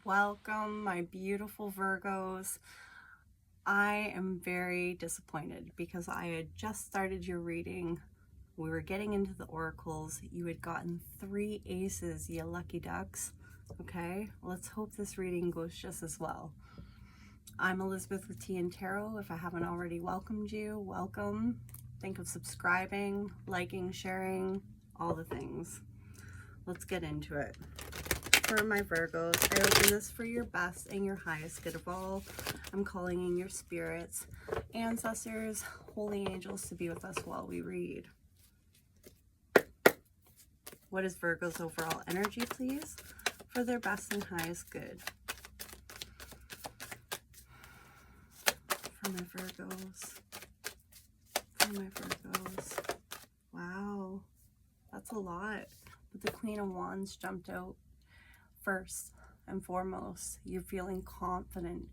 Welcome, my beautiful Virgos. I am very disappointed because I had just started your reading. We were getting into the oracles. You had gotten 3 aces, you lucky ducks. Okay, let's hope this reading goes just as well. I'm Elizabeth with Tea and Tarot. If I haven't already welcomed you, welcome. Think of subscribing, liking, sharing, all the things. Let's get into it. For my Virgos, I open this for your best and your highest good of all. I'm calling in your spirits, ancestors, holy angels to be with us while we read. What is Virgo's overall energy, please, for their best and highest good? For my Virgos. For my Virgos. Wow, that's a lot. But the Queen of Wands jumped out. First and foremost, you're feeling confident.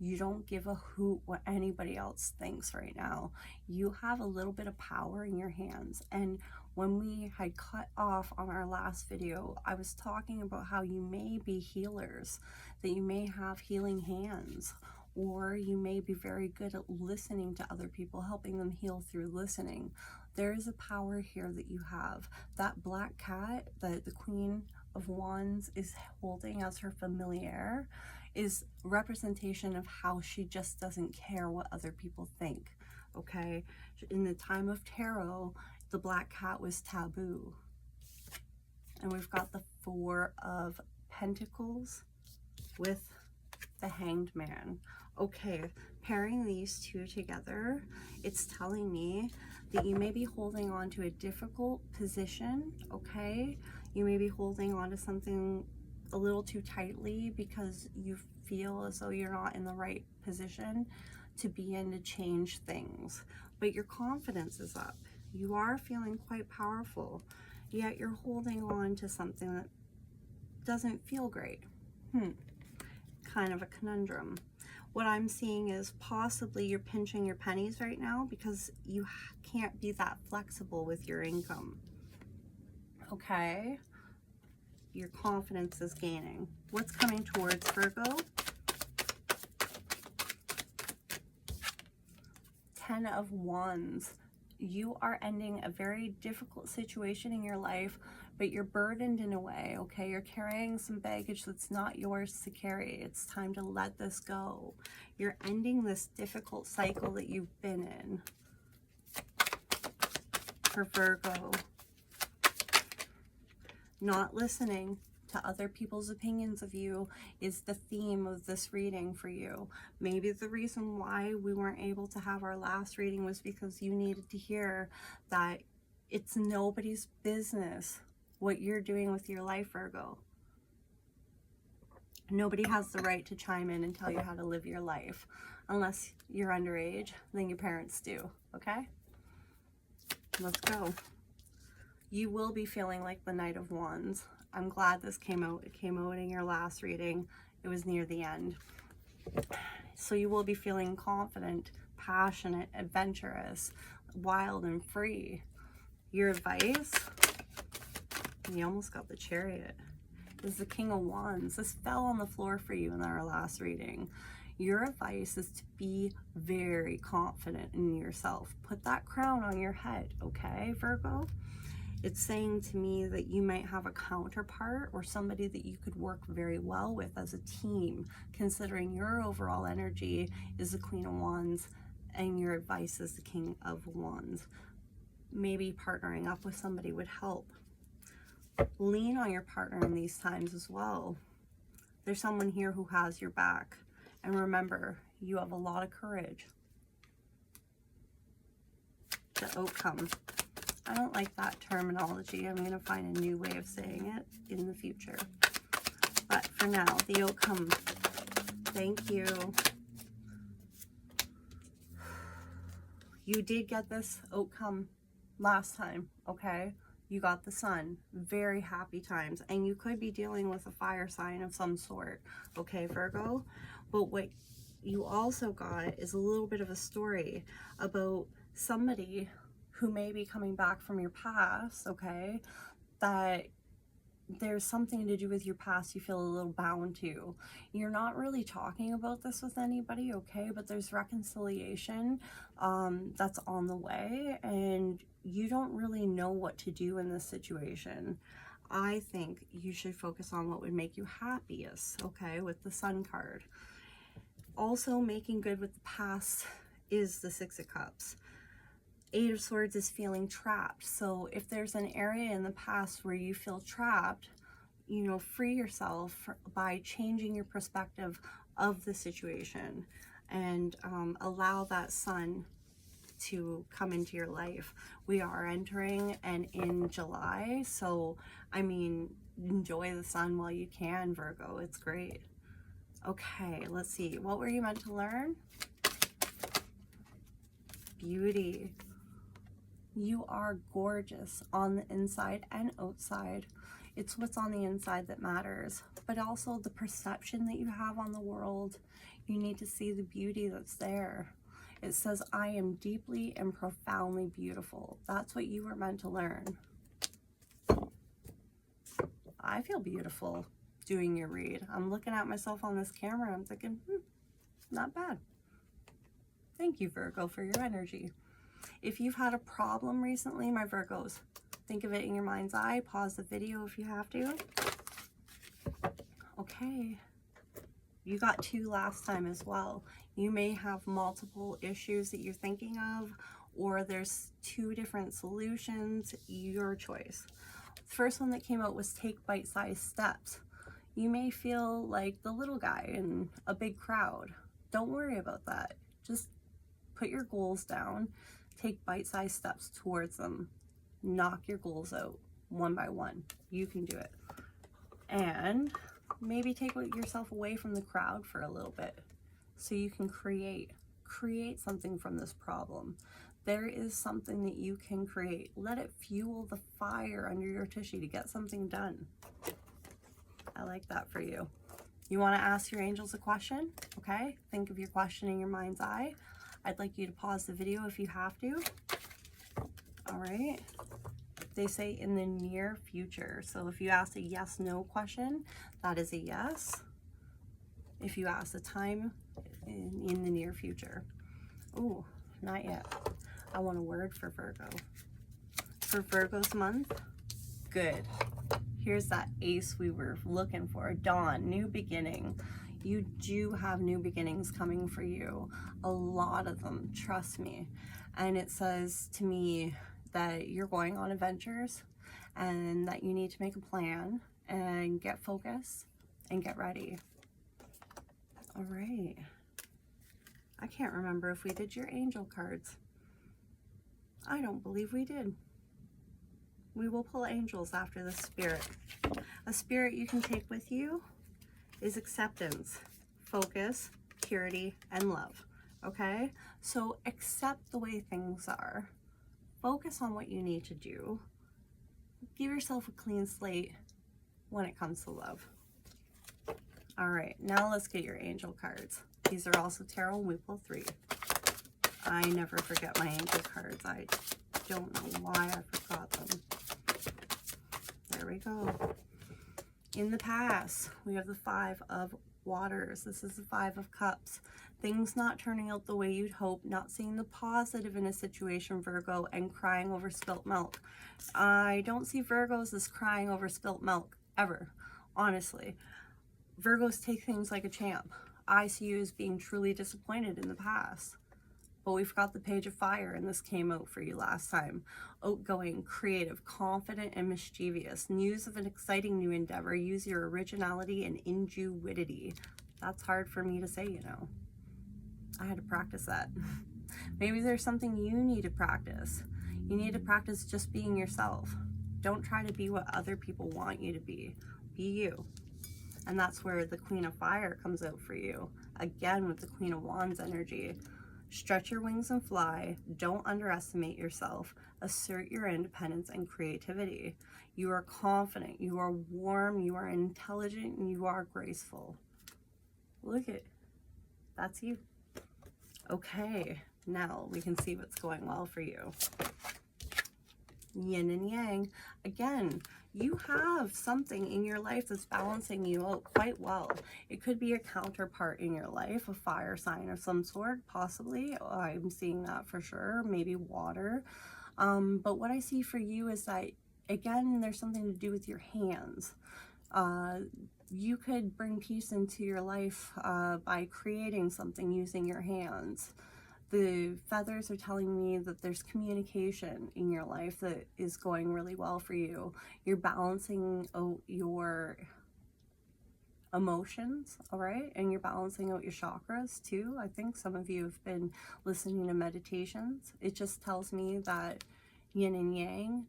You don't give a hoot what anybody else thinks right now. You have a little bit of power in your hands. And when we had cut off on our last video, I was talking about how you may be healers, that you may have healing hands, or you may be very good at listening to other people, helping them heal through listening. There is a power here that you have. That black cat that the Queen of Wands is holding as her familiar is representation of how she just doesn't care what other people think. Okay, in the time of tarot, the black cat was taboo. And we've got the 4 of Pentacles with the Hanged Man. Okay, pairing these two together, it's telling me that you may be holding on to a difficult position. Okay, you may be holding on to something a little too tightly because you feel as though you're not in the right position to be in to change things, but your confidence is up. You are feeling quite powerful, yet you're holding on to something that doesn't feel great. Kind of a conundrum. What I'm seeing is possibly you're pinching your pennies right now because you can't be that flexible with your income. Okay, your confidence is gaining. What's coming towards Virgo? 10 of Wands. You are ending a very difficult situation in your life, but you're burdened in a way, okay? You're carrying some baggage that's not yours to carry. It's time to let this go. You're ending this difficult cycle that you've been in. For Virgo, not listening to other people's opinions of you is the theme of this reading for you. Maybe the reason why we weren't able to have our last reading was because you needed to hear that it's nobody's business what you're doing with your life, Virgo. Nobody has the right to chime in and tell you how to live your life. Unless you're underage, then your parents do, okay? Let's go. You will be feeling like the Knight of Wands. I'm glad this came out. It came out in your last reading. It was near the end. So you will be feeling confident, passionate, adventurous, wild, and free. Your advice, you almost got the Chariot, is the King of Wands. This fell on the floor for you in our last reading. Your advice is to be very confident in yourself. Put that crown on your head, okay, Virgo? It's saying to me that you might have a counterpart or somebody that you could work very well with as a team, considering your overall energy is the Queen of Wands and your advice is the King of Wands. Maybe partnering up with somebody would help. Lean on your partner in these times as well. There's someone here who has your back. And remember, you have a lot of courage. The outcome. I don't like that terminology. I'm going to find a new way of saying it in the future. But for now, the outcome. Thank you. You did get this outcome last time, okay? You got the Sun. Very happy times. And you could be dealing with a fire sign of some sort, okay, Virgo? But what you also got is a little bit of a story about somebody who may be coming back from your past, okay, that there's something to do with your past you feel a little bound to. You're not really talking about this with anybody, okay? But there's reconciliation that's on the way, and you don't really know what to do in this situation. I think you should focus on what would make you happiest, okay, with the Sun card. Also, making good with the past is the Six of Cups. Eight of Swords is feeling trapped. So if there's an area in the past where you feel trapped, you know, free yourself by changing your perspective of the situation, and allow that Sun to come into your life. We are entering and in July, so I mean, enjoy the Sun while you can, Virgo. It's great. Okay, let's see. What were you meant to learn? Beauty. You are gorgeous on the inside and outside. It's what's on the inside that matters, but also the perception that you have on the world. You need to see the beauty that's there. It says, I am deeply and profoundly beautiful. That's what you were meant to learn. I feel beautiful doing your read. I'm looking at myself on this camera. I'm thinking, not bad. Thank you, Virgo, for your energy. If you've had a problem recently, my Virgos, think of it in your mind's eye. Pause the video if you have to. Okay. You got 2 last time as well. You may have multiple issues that you're thinking of, or there's 2 different solutions. Your choice. The first one that came out was take bite-sized steps. You may feel like the little guy in a big crowd. Don't worry about that. Just put your goals down. Take bite-sized steps towards them. Knock your goals out one by one. You can do it. And maybe take yourself away from the crowd for a little bit so you can create something from this problem. There is something that you can create. Let it fuel the fire under your tissue to get something done. I like that for you. You want to ask your angels a question? Okay, think of your question in your mind's eye. I'd like you to pause the video if you have to. All right. They say in the near future. So if you ask a yes, no question, that is a yes. If you ask the time, in the near future. Ooh, not yet. I want a word for Virgo. For Virgo's month, good. Here's that ace we were looking for. Dawn, new beginning. You do have new beginnings coming for you. A lot of them, trust me. And it says to me that you're going on adventures and that you need to make a plan and get focused and get ready. All right. I can't remember if we did your angel cards. I don't believe we did. We will pull angels after the spirit. A spirit you can take with you is acceptance, focus, purity, and love. Okay? So accept the way things are. Focus on what you need to do. Give yourself a clean slate when it comes to love. All right, now let's get your angel cards. These are also tarot, and we pull 3. I never forget my angel cards. I don't know why I forgot them. There we go. In the past, we have the 5 of Waters. This is the 5 of Cups. Things not turning out the way you'd hope, not seeing the positive in a situation, Virgo, and crying over spilt milk. I don't see Virgos as crying over spilt milk, ever, honestly. Virgos take things like a champ. I see you as being truly disappointed in the past. But we've got the Page of Fire, and this came out for you last time. Outgoing, creative, confident, and mischievous. News of an exciting new endeavor. Use your originality and ingenuity. That's hard for me to say, you know. I had to practice that. Maybe there's something you need to practice. You need to practice just being yourself. Don't try to be what other people want you to be. Be you. And that's where the Queen of Fire comes out for you. Again, with the Queen of Wands energy. Stretch your wings and fly. Don't underestimate yourself. Assert your independence and creativity. You are confident. You are warm. You are intelligent. And you are graceful. Look at, that's you. Okay, now we can see what's going well for you. Yin and yang. Again, you have something in your life that's balancing you out quite well. It could be a counterpart in your life, a fire sign of some sort, possibly. I'm seeing that for sure, maybe water. But what I see for you is that, again, there's something to do with your hands. You could bring peace into your life by creating something using your hands. The feathers are telling me that there's communication in your life that is going really well for you. You're balancing out your emotions, all right? And you're balancing out your chakras too. I think some of you have been listening to meditations. It just tells me that yin and yang,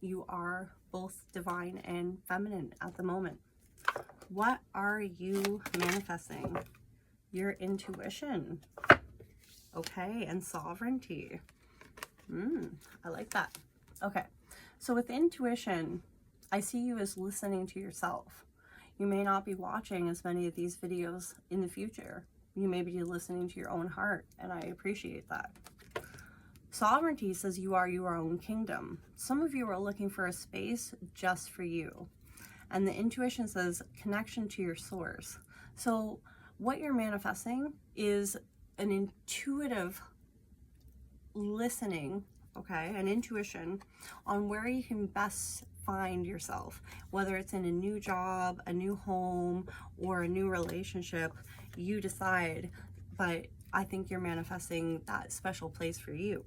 you are both divine and feminine at the moment. What are you manifesting? Your intuition. Okay, and sovereignty. I like that. Okay, so with intuition, I see you as listening to yourself. You may not be watching as many of these videos in the future. You may be listening to your own heart, and I appreciate that. Sovereignty says you are your own kingdom. Some of you are looking for a space just for you. And the intuition says connection to your source. So what you're manifesting is an intuitive listening, okay, an intuition on where you can best find yourself, whether it's in a new job, a new home, or a new relationship. You decide, but I think you're manifesting that special place for you.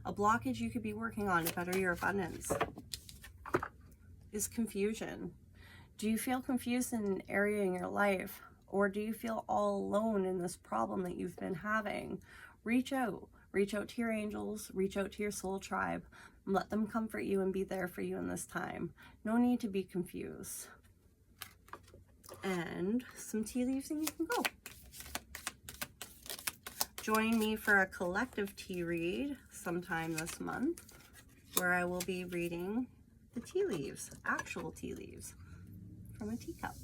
A blockage you could be working on to better your abundance is confusion. Do you feel confused in an area in your life? Or do you feel all alone in this problem that you've been having? Reach out. Reach out to your angels. Reach out to your soul tribe. And let them comfort you and be there for you in this time. No need to be confused. And some tea leaves and you can go. Join me for a collective tea read sometime this month, where I will be reading the tea leaves, actual tea leaves from a teacup.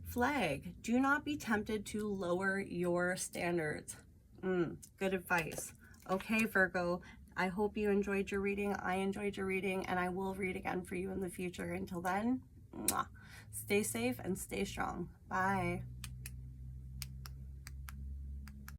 Flag, do not be tempted to lower your standards. Good advice. Okay, Virgo, I hope you enjoyed your reading. I enjoyed your reading, and I will read again for you in the future. Until then, stay safe and stay strong. Bye.